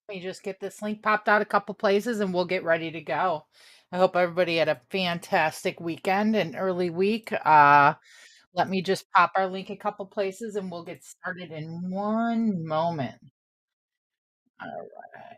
Let me just get this link popped out a couple places and we'll get ready to go. I hope everybody had a fantastic weekend and early week. Let me just pop our link a couple places and we'll get started in one moment. All right.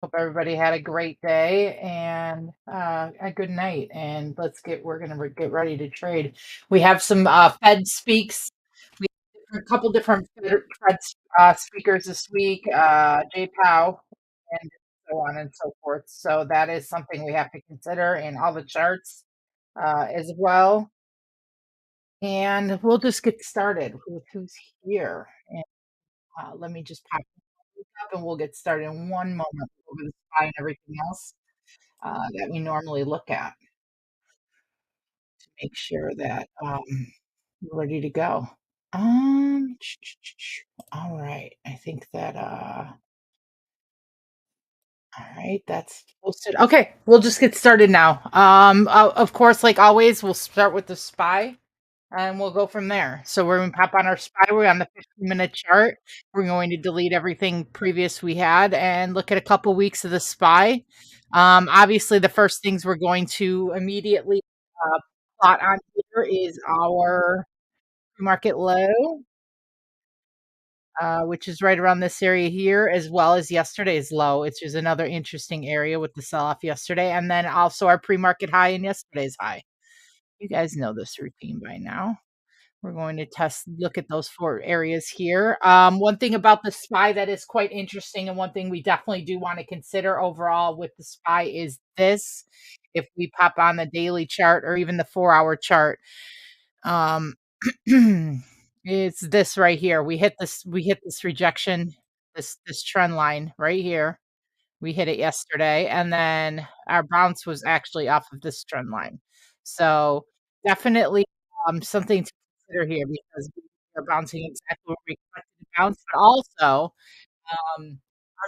Hope everybody had a great day and a good night. And we're going to get ready to trade. We have some Fed speaks. We have a couple different Fed speakers this week, Jay Powell, and so on and so forth. So that is something we have to consider in all the charts as well. And we'll just get started with who's here. And let me just pop it up and we'll get started in one moment over the spy and everything else that we normally look at to make sure that we're ready to go. Um, all right. I think that all right, that's posted. Okay, we'll just get started now. Of course, like always, we'll start with the spy and we'll go from there. So we're going to pop on our spy. We're on the 15-minute chart. We're going to delete everything previous we had and look at a couple weeks of the spy. Obviously, the first things we're going to immediately plot on here is our market low, which is right around this area here, as well as yesterday's low, which is another interesting area with the sell-off yesterday, and then also our pre-market high and yesterday's high. You guys know this routine by now. We're going to look at those 4 areas here. One thing about the SPY that is quite interesting, and one thing we definitely do want to consider overall with the SPY is this. If we pop on the daily chart or even the 4-hour chart, um, it's this right here. We hit this rejection, this trend line right here. We hit it yesterday, and then our bounce was actually off of this trend line. So definitely something to consider here because we are bouncing exactly where we expected to bounce, but also our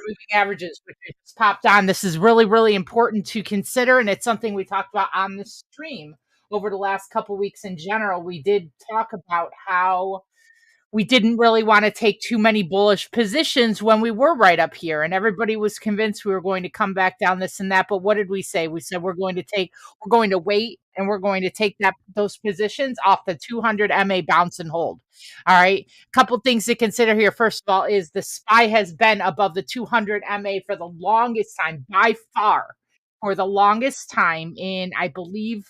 moving averages, which I just popped on. This is really, really important to consider, and it's something we talked about on the stream over the last couple weeks in general. We did talk about how we didn't really want to take too many bullish positions when we were right up here, and everybody was convinced we were going to come back down this and that. But what did we say? We said we're going to wait, and we're going to take those positions off the 200 MA bounce and hold. All right. Couple things to consider here. First of all, is the SPY has been above the 200 MA for the longest time by far, for the longest time in, I believe,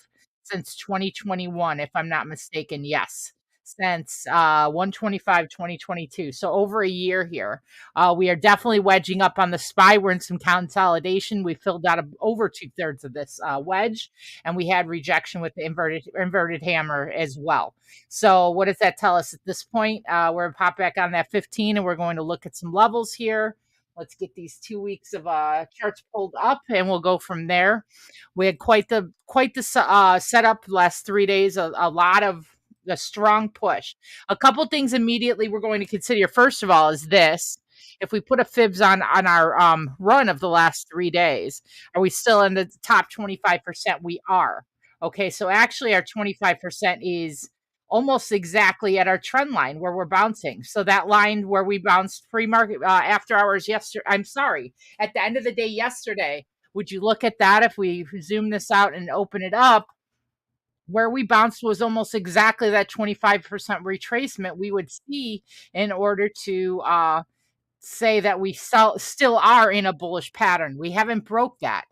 since 2021, if I'm not mistaken. Yes, since 125 2022, so over a year here. We are definitely wedging up on the SPY. We're in some consolidation. We filled out over 2/3 of this wedge, and we had rejection with the inverted hammer as well. So what does that tell us at this point? We're gonna pop back on that 15 and we're going to look at some levels here. Let's get these 2 weeks of charts pulled up and we'll go from there. We had quite the setup last 3 days. A lot of a strong push. A couple things immediately we're going to consider. First of all, is this. If we put a fibs on our run of the last 3 days, are we still in the top 25%? We are. Okay, so actually our 25% is almost exactly at our trend line where we're bouncing. So that line where we bounced pre-market after hours yesterday, I'm sorry, at the end of the day yesterday, would you look at that if we zoom this out and open it up? Where we bounced was almost exactly that 25% retracement we would see in order to say that we still are in a bullish pattern. We haven't broke that.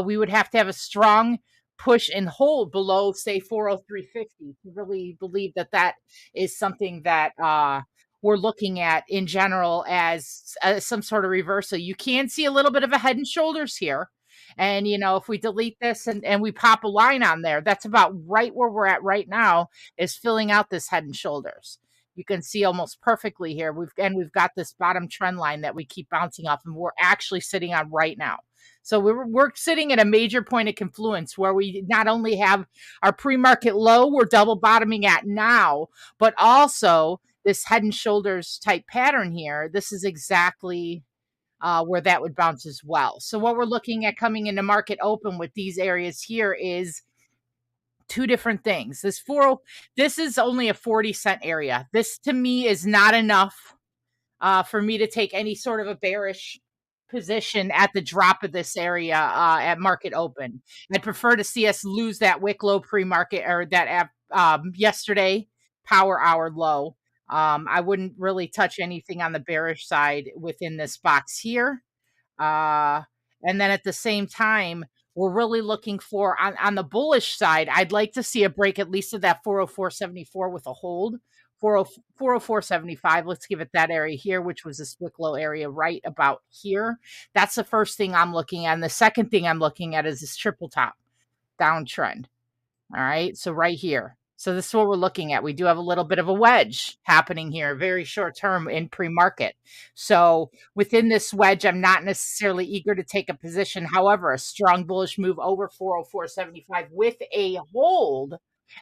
We would have to have a strong push and hold below, say, 403.50 to really believe that that is something that we're looking at in general as some sort of reversal. You can see a little bit of a head and shoulders here. And, if we delete this and we pop a line on there, that's about right where we're at right now, is filling out this head and shoulders. You can see almost perfectly here. We've got this bottom trend line that we keep bouncing off, and we're actually sitting on right now. So we're sitting at a major point of confluence where we not only have our pre-market low we're double bottoming at now, but also this head and shoulders type pattern here. This is exactly where that would bounce as well. So what we're looking at coming into market open with these areas here is two different things. This is only a 40-cent area. This to me is not enough for me to take any sort of a bearish position at the drop of this area at market open. I'd prefer to see us lose that wick low pre-market or that yesterday power hour low. I wouldn't really touch anything on the bearish side within this box here. Uh, and then at the same time, we're really looking for on the bullish side. I'd like to see a break at least of that 404.74 with a hold. 404.75. Let's give it that area here, which was this wick low area right about here. That's the first thing I'm looking at. And the second thing I'm looking at is this triple top downtrend. All right. So right here. So this is what we're looking at. We do have a little bit of a wedge happening here, very short term in pre-market. So within this wedge, I'm not necessarily eager to take a position. However, a strong bullish move over 404.75 with a hold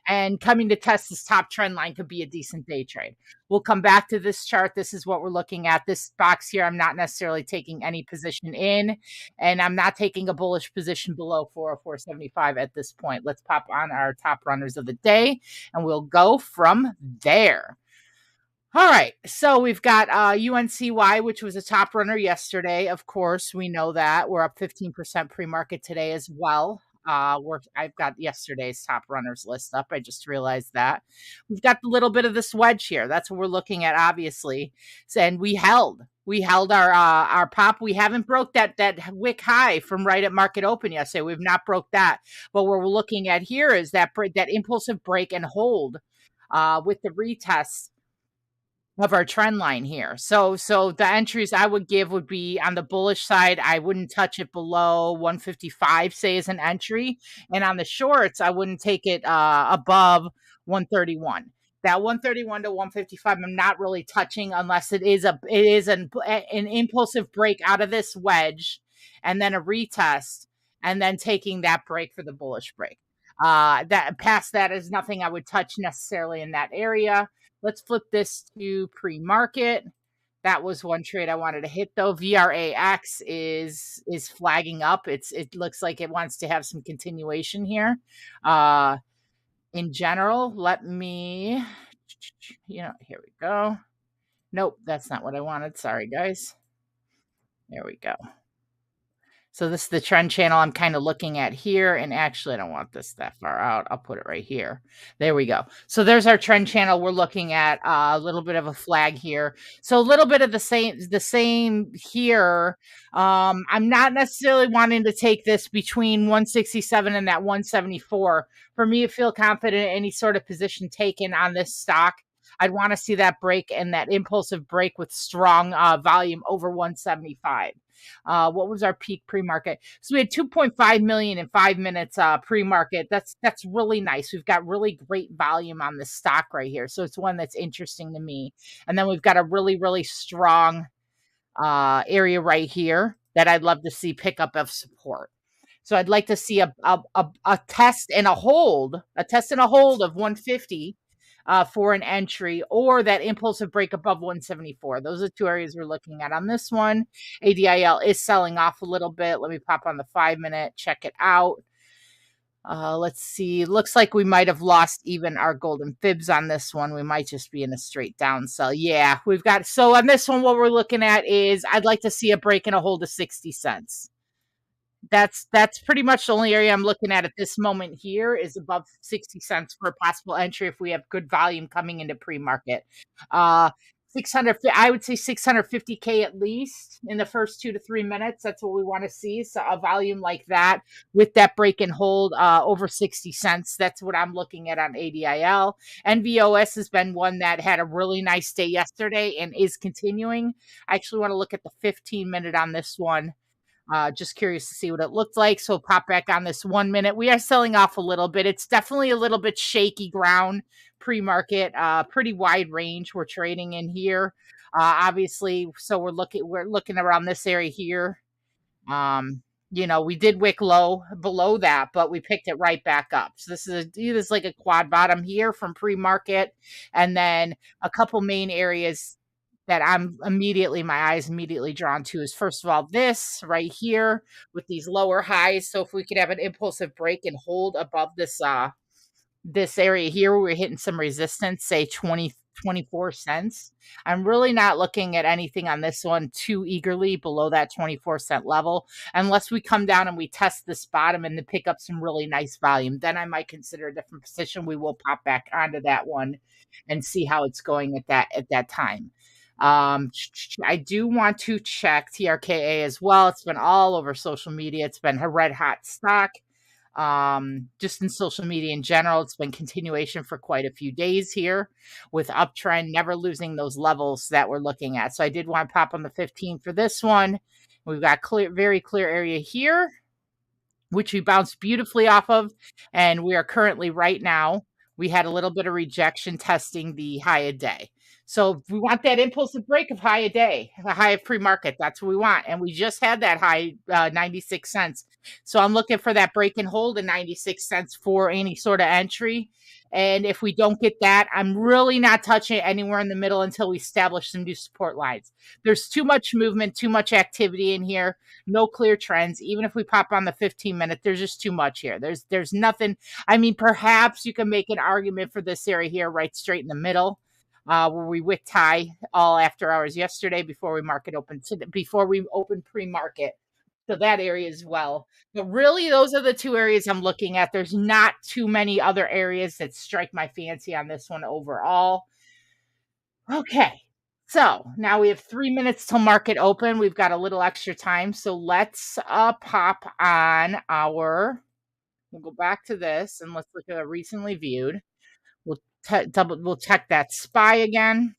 and coming to test this top trend line could be a decent day trade. We'll come back to this chart. This is what we're looking at. This box here, I'm not necessarily taking any position in, and I'm not taking a bullish position below 404.75 at this point. Let's pop on our top runners of the day, and we'll go from there. All right, so we've got UNCY, which was a top runner yesterday. Of course, we know that. We're up 15% pre-market today as well. I've got yesterday's top runners list up. I just realized that. We've got a little bit of this wedge here. That's what we're looking at, obviously. And we held our pop. We haven't broke that wick high from right at market open yesterday. We've not broke that. But what we're looking at here is that impulsive break and hold with the retest of our trend line here. So the entries I would give would be on the bullish side. I wouldn't touch it below 155, say, as an entry. And on the shorts, I wouldn't take it above 131. That 131 to 155, I'm not really touching unless it is an impulsive break out of this wedge and then a retest and then taking that break for the bullish break. That past that is nothing I would touch necessarily in that area. Let's flip this to pre-market. That was one trade I wanted to hit though. VRAX is flagging up. It looks like it wants to have some continuation here. In general, let me, here we go. Nope, that's not what I wanted. Sorry, guys. There we go. So this is the trend channel I'm kind of looking at here. And actually, I don't want this that far out. I'll put it right here. There we go. So there's our trend channel. We're looking at a little bit of a flag here. So a little bit of the same here. I'm not necessarily wanting to take this between 167 and that 174. For me to feel confident in any sort of position taken on this stock, I'd want to see that break and that impulsive break with strong volume over 175. What was our peak pre-market? So we had 2.5 million in 5 minutes pre-market. That's really nice. We've got really great volume on the stock right here. So it's one that's interesting to me. And then we've got a really, really strong area right here that I'd love to see pick up of support. So I'd like to see a test and a hold, of 150 for an entry, or that impulsive break above 174. Those are two areas we're looking at on this one. ADIL is selling off a little bit. Let me pop on the 5 minute, check it out. Let's see. Looks like we might have lost even our golden fibs on this one. We might just be in a straight down sell. Yeah, we've got, so on this one, what we're looking at is I'd like to see a break and a hold of 60 cents. That's pretty much the only area I'm looking at this moment here is above 60 cents for a possible entry if we have good volume coming into pre-market. 600, I would say 650K at least in the first 2 to 3 minutes. That's what we want to see. So a volume like that with that break and hold over 60 cents. That's what I'm looking at on ADIL. NVOS has been one that had a really nice day yesterday and is continuing. I actually want to look at the 15 minute on this one. Just curious to see what it looked like. So pop back on this 1 minute. We are selling off a little bit. It's definitely a little bit shaky ground pre-market, pretty wide range we're trading in here. Obviously, so we're looking around this area here. We did wick low below that, but we picked it right back up. So this is like a quad bottom here from pre-market, and then a couple main areas that my eyes immediately drawn to is, first of all, this right here with these lower highs. So if we could have an impulsive break and hold above this This area here, we're hitting some resistance, say 24 cents. I'm really not looking at anything on this one too eagerly below that 24-cent level, unless we come down and we test this bottom and then pick up some really nice volume. Then I might consider a different position. We will pop back onto that one and see how it's going at that time. I do want to check TRKA as well. It's been all over social media. It's been a red hot stock. Just in social media in general, it's been continuation for quite a few days here with uptrend, never losing those levels that we're looking at. So I did want to pop on the 15 for this one. We've got very clear area here, which we bounced beautifully off of. And we are currently right now, we had a little bit of rejection testing the high a day. So we want that impulsive break of high a day, the high of pre-market. That's what we want. And we just had that high, 96 cents. So I'm looking for that break and hold at 96 cents for any sort of entry. And if we don't get that, I'm really not touching it anywhere in the middle until we establish some new support lines. There's too much movement, too much activity in here, no clear trends. Even if we pop on the 15-minute, there's just too much here. There's nothing. I mean, perhaps you can make an argument for this area here, right straight in the middle, where we wicked high all after hours yesterday before we open pre-market. So that area as well. But really, those are the two areas I'm looking at. There's not too many other areas that strike my fancy on this one overall. Okay. So now we have 3 minutes till market open. We've got a little extra time. So let's pop on we'll go back to this and let's look at a recently viewed. We'll check that SPY again.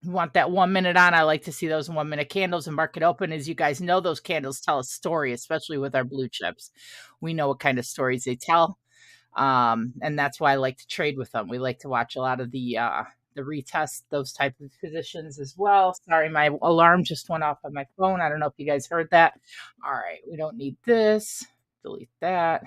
We want that 1 minute on. I like to see those 1 minute candles and market open. As you guys know, those candles tell a story, especially with our blue chips. We know what kind of stories they tell. And that's why I like to trade with them. We like to watch a lot of the retest, those type of positions as well. Sorry, my alarm just went off on my phone. I don't know if you guys heard that. All right, we don't need this. Delete that.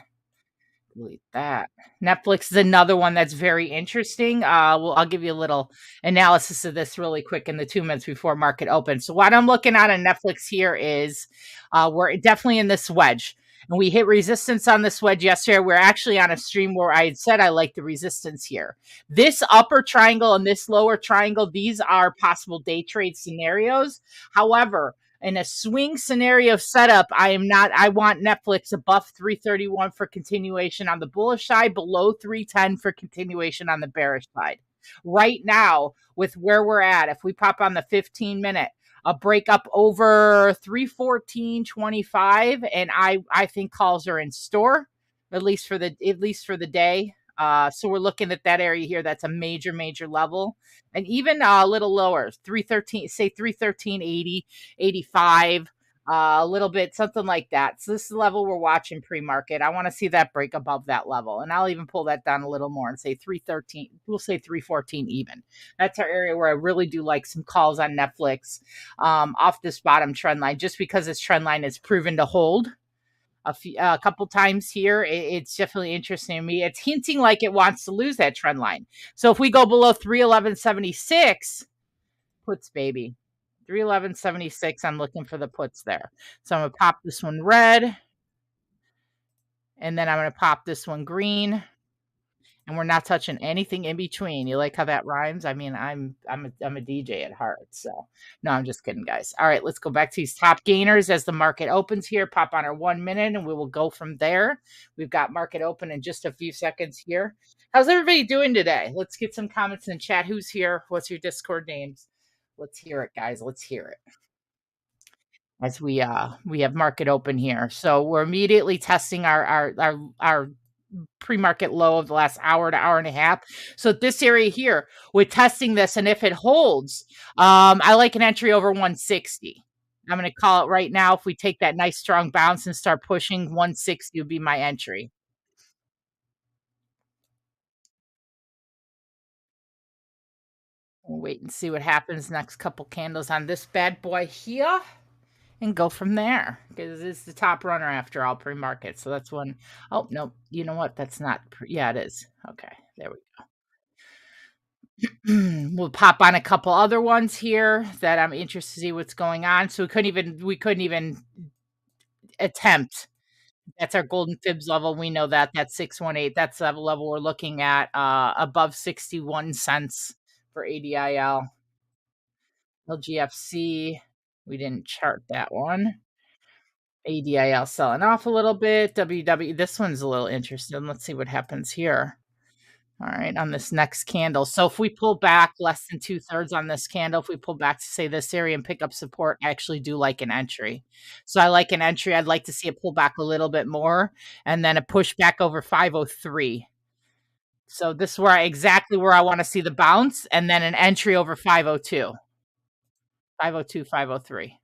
Delete that. Netflix is another one that's very interesting. I'll give you a little analysis of this really quick in the 2 minutes before market open. So what I'm looking at on Netflix here is we're definitely in this wedge. And we hit resistance on this wedge yesterday. We're actually on a stream where I had said I like the resistance here. This upper triangle and this lower triangle, these are possible day trade scenarios. However, in a swing scenario setup, I want Netflix above 331 for continuation on the bullish side, below 310 for continuation on the bearish side. Right now, with where we're at, if we pop on the 15-minute, a break up over 314.25, and I think calls are in store, at least for the day. So we're looking at that area here. That's a major level, and even a little lower, 313, say 313.80, 85, a little bit, something like that. So this is the level we're watching pre-market. I want to see that break above that level, and I'll even pull that down a little more and say 313. We'll say 314 even. That's our area where I really do like some calls on Netflix off this bottom trend line, just because this trend line is proven to hold a couple times here. It's definitely interesting to me. It's hinting like it wants to lose that trend line. So if we go below 311.76, puts baby. 311.76, I'm looking for the puts there. So I'm going to pop this one red, and then I'm going to pop this one green, and we're not touching anything in between. You like how that rhymes? I mean, I'm a DJ at heart. So no, I'm just kidding, guys. All right, let's go back to these top gainers as the market opens here. Pop on our 1 minute, and we will go from there. We've got market open in just a few seconds here. How's everybody doing today? Let's get some comments in chat. Who's here? What's your Discord names? Let's hear it, guys. Let's hear it. As we have market open here. So we're immediately testing our pre-market low of the last hour to hour and a half. So this area here, we're testing this, and if it holds, I like an entry over 160. I'm going to call it right now. If we take that nice strong bounce and start pushing, 160 would be my entry. We'll wait and see what happens next couple candles on this bad boy here, and go from there, because it's the top runner after all pre-market. So that's one. Oh no, you know what? That's not. Yeah, it is. Okay, there we go. We'll pop on a couple other ones here that I'm interested to see what's going on. So we couldn't even attempt That's our golden fibs level, we know that, that's 618, that's the level we're looking at, above 61 cents for ADIL. LGFC, we didn't chart that one. ADIL selling off a little bit, WW this one's a little interesting, let's see what happens here. Alright, on this next candle. So if we pull back less than 2/3 on this candle, if we pull back to, say, this area and pick up support, I actually do like an entry. So I like an entry. I'd like to see it pull back a little bit more and then a push back over 503. So this is where exactly where I wanna see the bounce and then an entry over 502. 502, 503.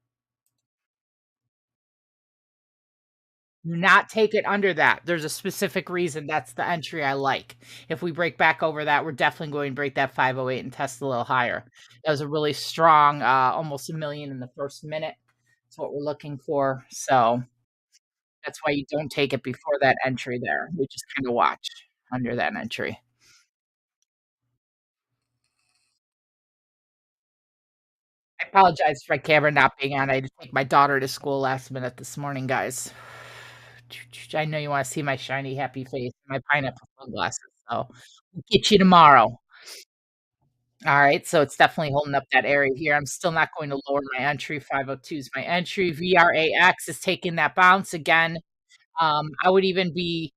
Do not take it under that. There's a specific reason that's the entry I like. If we break back over that, we're definitely going to break that 508 and test a little higher. That was a really strong, almost 1,000,000 in the first minute. That's what we're looking for. So that's why you don't take it before that entry there. We just kind of watch under that entry. I apologize for my camera not being on. I had to take my daughter to school last minute this morning, guys. I know you want to see my shiny, happy face, my pineapple sunglasses. So we'll get you tomorrow. Alright, so it's definitely holding up that area here. I'm still not going to lower my entry. 502 is my entry. VRAX is taking that bounce again. I would even be,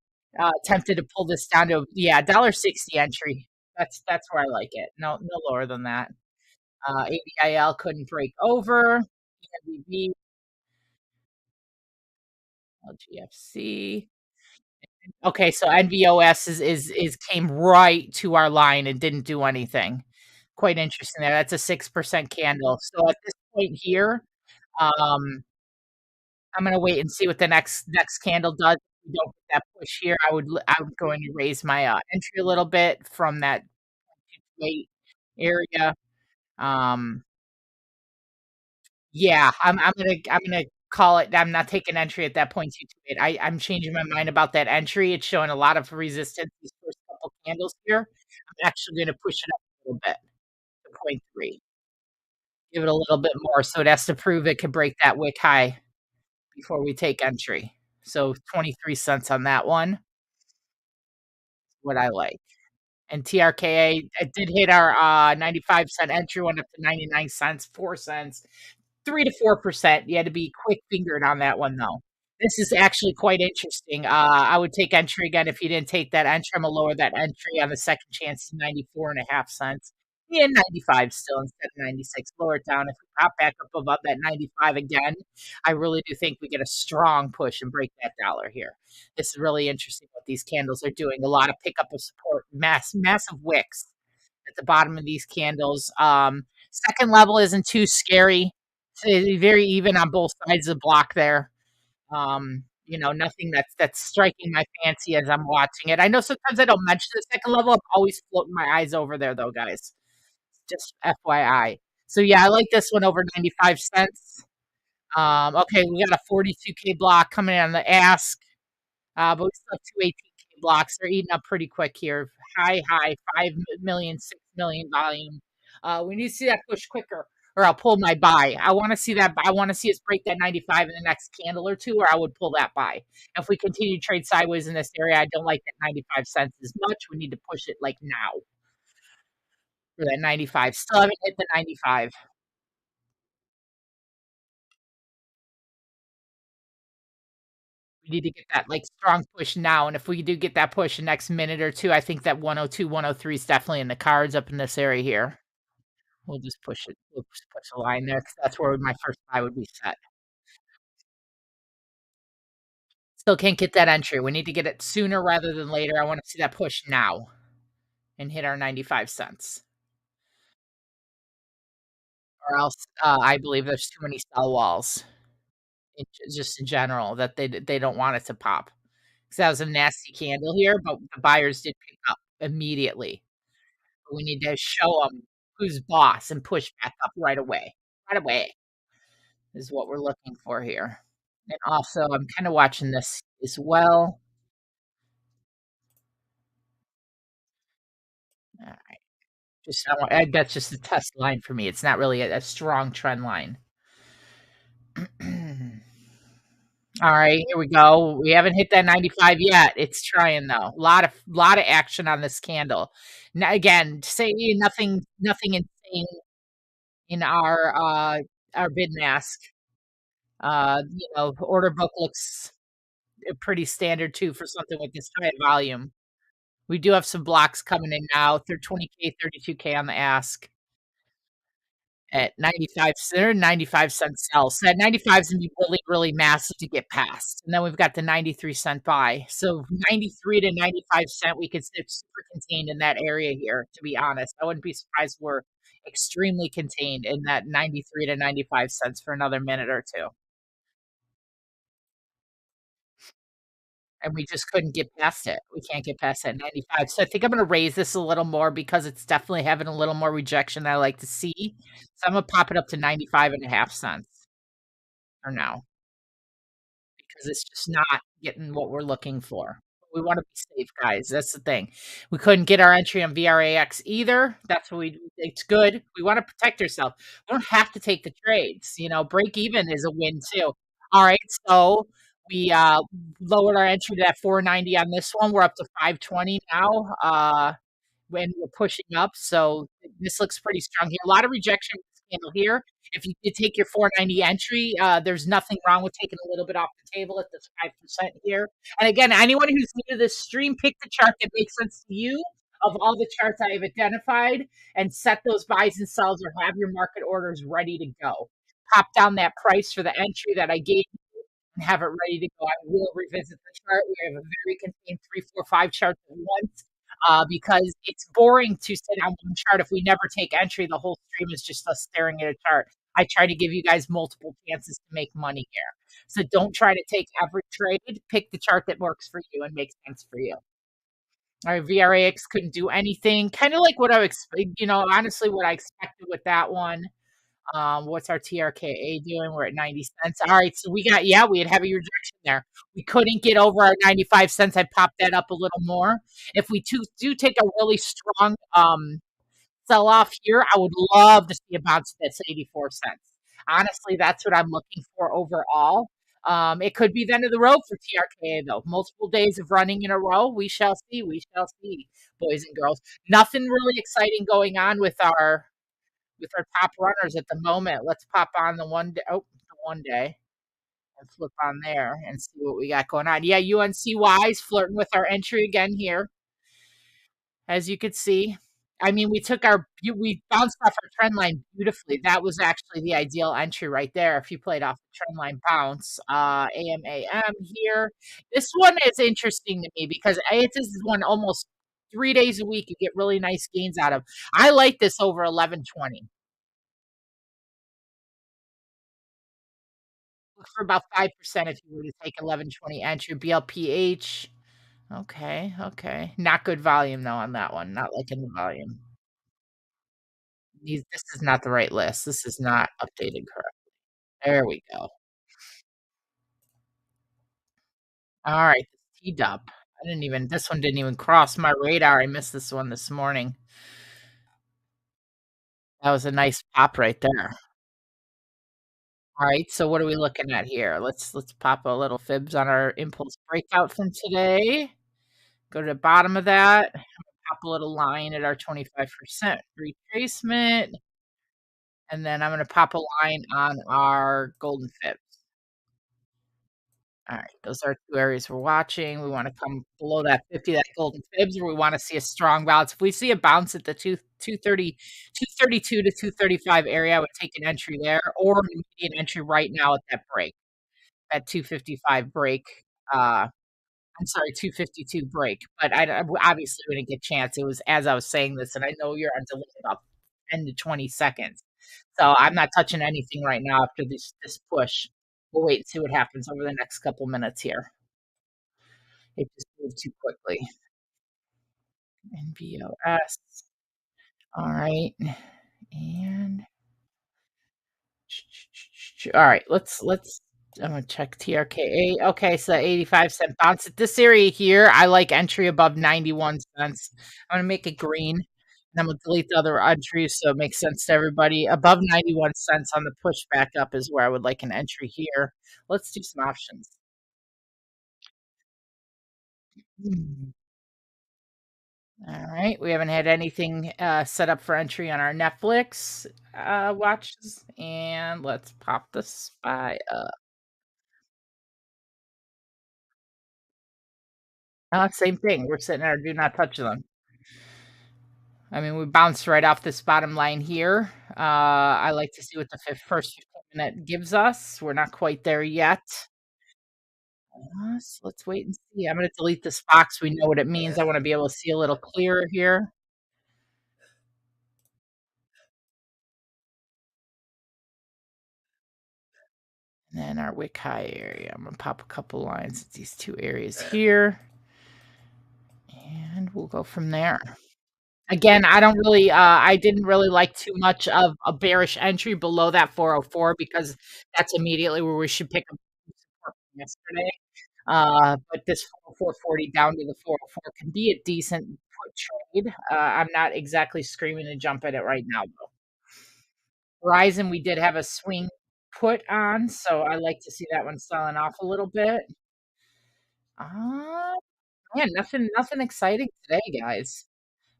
tempted to pull this down to yeah, $1.60 entry. That's where I like it. No lower than that. ABIL couldn't break over. ENBB, LGFC. Okay, so NVOS is came right to our line and didn't do anything. Quite interesting there. That's a 6% candle. So at this point here, um, I'm gonna wait and see what the next candle does. If we don't get that push here, I'm going to raise my, entry a little bit from that weight area. Um, yeah, I'm gonna call it I'm not taking entry at that point too late. I'm changing my mind about that entry. It's showing a lot of resistance these first couple candles here. I'm actually gonna push it up a little bit to point 0.3. Give it a little bit more, so it has to prove it could break that wick high before we take entry. So 23 cents on that one, what I like. And TRKA, it did hit our, 95-cent entry, went up to 99 cents, 4 cents. 3 to 4%. You had to be quick-fingered on that one, though. This is actually quite interesting. I would take entry again if you didn't take that entry. Imma lower that entry on the second chance to 94.5 cents. Yeah, 95 still instead of 96. Lower it down. If we pop back up above that 95 again, I really do think we get a strong push and break that dollar here. This is really interesting what these candles are doing. A lot of pickup of support, massive wicks at the bottom of these candles. Second level isn't too scary. It's very even on both sides of the block there. Nothing that's striking my fancy as I'm watching it. I know sometimes I don't mention the second level. I'm always floating my eyes over there though, guys. Just FYI. So yeah, I like this one over 95 cents. Okay, we got a 42K block coming in on the ask. But we still have 2 18K blocks. They're eating up pretty quick here. High, 5,000,000, 6,000,000 volume. We need to see that push quicker, or I'll pull my buy. I want to see that. I want to see us break that 95 in the next candle or two, or I would pull that buy. If we continue to trade sideways in this area, I don't like that 95 cents as much. We need to push it like now for that 95. Still haven't hit the 95. We need to get that like strong push now. And if we do get that push the next minute or two, I think that 102, 103 is definitely in the cards up in this area here. We'll just push it. We'll just push a line there 'cause that's where my first buy would be set. Still can't get that entry. We need to get it sooner rather than later. I want to see that push now and hit our 95 cents. Or else, I believe there's too many sell walls, just in general, that they don't want it to pop. 'Cause that was a nasty candle here, but the buyers did pick up immediately. But we need to show them who's boss and push back up right away. Right away is what we're looking for here. And also, I'm kinda watching this as well. Alright, just that's just a test line for me. It's not really a strong trend line. Alright, here we go. We haven't hit that 95 yet. It's trying though. Lot of action on this candle. Now again, say nothing insane in our bid and ask. Order book looks, pretty standard too for something with this high volume. We do have some blocks coming in now. They're 20K, 32K on the ask at 95 cent 95 cent sell. So that 95 is gonna be really, really massive to get past. And then we've got the 93 cent buy. So 93 to 95 cent, we could sit super contained in that area here, to be honest. I wouldn't be surprised we're extremely contained in that 93 to 95 cents for another minute or two. And we just couldn't get past it. We can't get past that 95. So I think I'm gonna raise this a little more because it's definitely having a little more rejection that I like to see. So I'm gonna pop it up to 95.5 cents for now, because it's just not getting what we're looking for. We wanna be safe, guys, that's the thing. We couldn't get our entry on VRAX either. That's what we it's good. We wanna protect ourselves. We don't have to take the trades, break even is a win too. Alright, so we, lowered our entry to that 490 on this one. We're up to 520 now, when we're pushing up, so this looks pretty strong here. A lot of rejection with this candle here. If you did take your 490 entry, there's nothing wrong with taking a little bit off the table at this 5% here. And again, anyone who's new to this stream, pick the chart that makes sense to you of all the charts I have identified and set those buys and sells or have your market orders ready to go. Pop down that price for the entry that I gave and have it ready to go. I will revisit the chart. We have a very contained 3, 4, 5 charts at once, because it's boring to sit on one chart if we never take entry. The whole stream is just us staring at a chart. I try to give you guys multiple chances to make money here. So don't try to take every trade. Pick the chart that works for you and makes sense for you. All right, VRAX couldn't do anything. Kind of like what I expected, honestly, what I expected with that one. What's our TRKA doing? We're at 90 cents. All right, so we had heavy rejection there. We couldn't get over our 95 cents. I popped that up a little more. If we do take a really strong sell off here, I would love to see a bounce that's 84 cents. Honestly, that's what I'm looking for overall. It could be the end of the road for TRKA though. Multiple days of running in a row. We shall see. We shall see, boys and girls. Nothing really exciting going on with our top runners at the moment. Let's pop on the one day and flip on there and see what we got going on. Yeah, UNCY's flirting with our entry again here, as you could see. I mean, we bounced off our trend line beautifully. That was actually the ideal entry right there if you played off the trend line bounce. AMAM here. This one is interesting to me because this is one almost 3 days a week you get really nice gains out of. I like this over 1120. Look for about 5% if you were to take 1120 entry BLPH. Okay, okay. Not good volume though on that one. Not liking the volume. This is not the right list. This is not updated correctly. There we go. All right, T-dub. This one didn't even cross my radar. I missed this one this morning. That was a nice pop right there. All right, so what are we looking at here? Let's pop a little fibs on our impulse breakout from today. Go to the bottom of that. Pop a little line at our 25% retracement, and then I'm gonna pop a line on our golden fibs. Alright, those are 2 areas we're watching. We wanna come below that 50, that golden fibs, or we wanna see a strong bounce. If we see a bounce at the 232 to 235 area, I would take an entry there or an immediate entry right now at that break, at 255 break, I'm sorry, 252 break, but I obviously didn't get chance. It was as I was saying this, and I know you're on delay about 10 to 20 seconds. So I'm not touching anything right now after this push. We'll wait and see what happens over the next couple minutes here. It just moved too quickly. NVOS. All right. And all right, let's I'm gonna check TRKA. Okay, so 85-cent bounce at this area here. I like entry above 91 cents. I'm gonna make it green, and I'm gonna delete the other entries so it makes sense to everybody. Above 91 cents on the push back up is where I would like an entry here. Let's do some options. Mm. Alright, we haven't had anything, set up for entry on our Netflix, watches, and let's pop the SPY up. Same thing, we're sitting there, do not touch them. I mean, we bounced right off this bottom line here. I like to see what the first 15 minute gives us. We're not quite there yet. So let's wait and see. I'm gonna delete this box. We know what it means. I wanna be able to see a little clearer here. And then our wick high area. I'm gonna pop a couple lines at these two areas here, and we'll go from there. Again, I didn't really like too much of a bearish entry below that 404 because that's immediately where we should pick up support from yesterday. But this 440 down to the 404 can be a decent put trade. I'm not exactly screaming to jump at it right now, though. Verizon, we did have a swing put on, so I like to see that one selling off a little bit. Uh, Man, nothing exciting today, guys.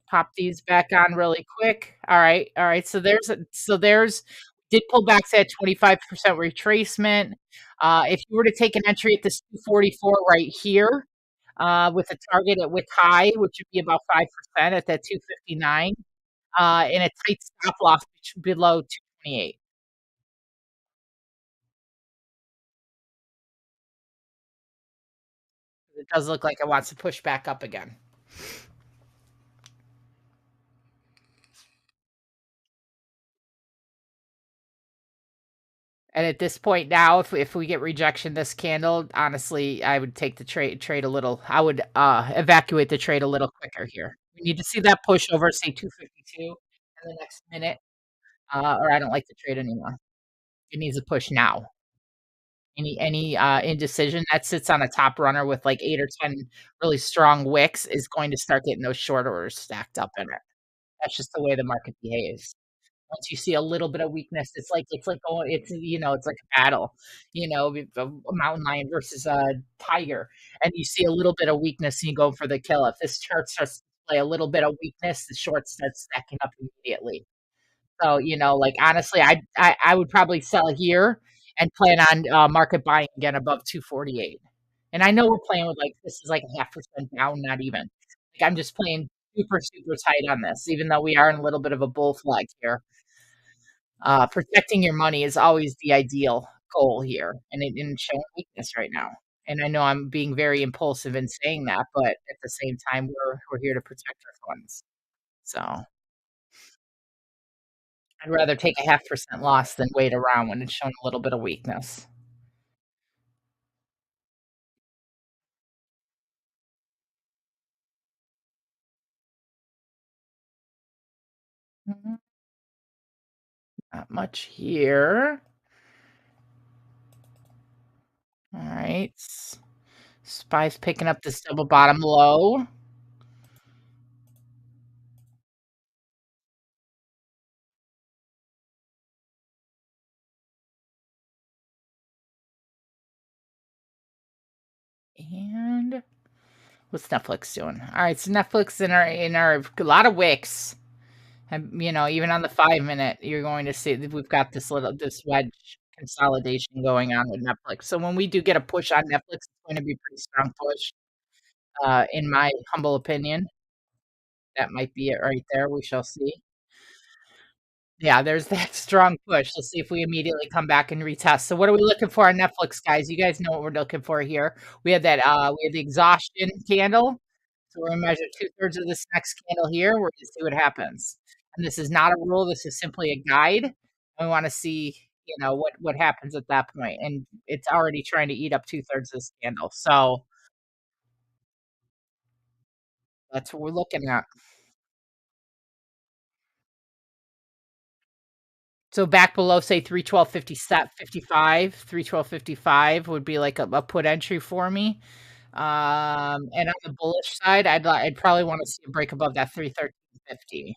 Pop these back on really quick. All right. So there's did pull back to that 25% retracement. If you were to take an entry at this 244 right here, with a target at wick high, which would be about 5% at that 259, and a tight stop loss below 228. It does look like it wants to push back up again. And at this point now, if we get rejection this candle, honestly, I would take the trade a little. I would evacuate the trade a little quicker here. We need to see that push over, say 252 in the next minute, or I don't like the trade anymore. It needs a push now. Any indecision that sits on a top runner with like 8 or 10 really strong wicks is going to start getting those short orders stacked up in it. That's just the way the market behaves. Once you see a little bit of weakness, it's like going it's like a battle, with a mountain lion versus a tiger, and you see a little bit of weakness and you go for the kill. If this chart starts to display a little bit of weakness, the short starts stacking up immediately. So, like, honestly, I would probably sell here and plan on, market buying again above 248. And I know we're playing with, like this is like a 0.5% down, not even. Like, I'm just playing super, super tight on this, even though we are in a little bit of a bull flag here. Protecting your money is always the ideal goal here, and it's showing weakness right now. And I know I'm being very impulsive in saying that, but at the same time, we're here to protect our funds. So I'd rather take a 0.5% loss than wait around when it's showing a little bit of weakness. Mhm. Not much here. Alright. SPY's picking up this double bottom low, and what's Netflix doing? Alright, so Netflix in our a lot of wicks. And, even on the 5 minute, you're going to see that we've got this wedge consolidation going on with Netflix. So when we do get a push on Netflix, it's going to be a pretty strong push, in my humble opinion. That might be it right there, we shall see. Yeah, there's that strong push. Let's see if we immediately come back and retest. So what are we looking for on Netflix, guys? You guys know what we're looking for here. We have the exhaustion candle. So we're gonna measure 2/3 of this next candle here. We're gonna see what happens. And this is not a rule, this is simply a guide. We wanna see, what happens at that point. And it's already trying to eat up 2/3 of this candle. So that's what we're looking at. So back below, say 312.50 set 55, 312.55 would be like a put entry for me. And on the bullish side, I'd probably wanna see a break above that 313.50.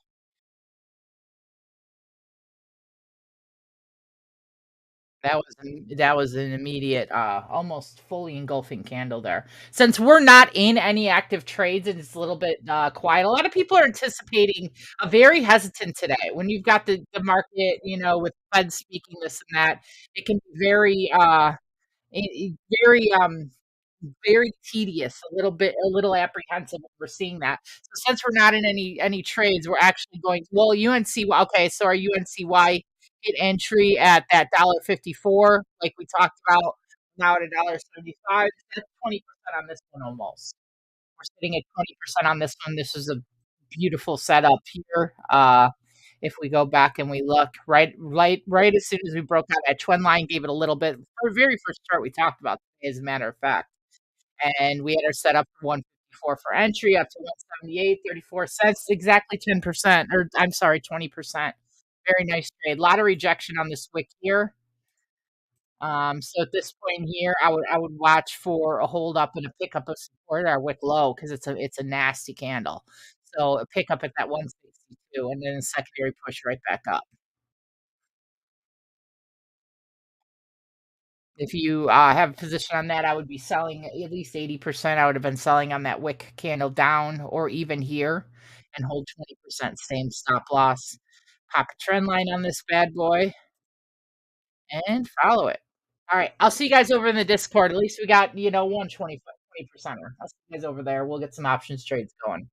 That was an immediate, almost fully engulfing candle there. Since we're not in any active trades and it's a little bit, quiet, a lot of people are anticipating a very hesitant today. When you've got the market, with Fed speaking this and that, it can be very, very, very tedious, a little apprehensive when we're seeing that. So since we're not in any trades, we're actually going well, UNCY okay, so our UNCY hit entry at that 54 like we talked about, now at a 75. That's 20% on this one almost. We're sitting at 20% on this one. This is a beautiful setup here. If we go back and we look right as soon as we broke out that trend line, gave it a little bit. Our very first chart we talked about today, as a matter of fact, and we had our setup for 154 for entry up to 178.34 cents, exactly 10%, or I'm sorry, 20%. Very nice trade. A lot of rejection on this wick here. So at this point here, I would watch for a hold up and a pickup of support at our wick low because it's a nasty candle. So a pickup at that 162 and then a secondary push right back up. If you have a position on that, I would be selling at least 80%. I would have been selling on that wick candle down or even here and hold 20%, same stop loss. Pop a trend line on this bad boy and follow it. All right. I'll see you guys over in the Discord. At least we got, 120 20%er. I'll see you guys over there. We'll get some options trades going.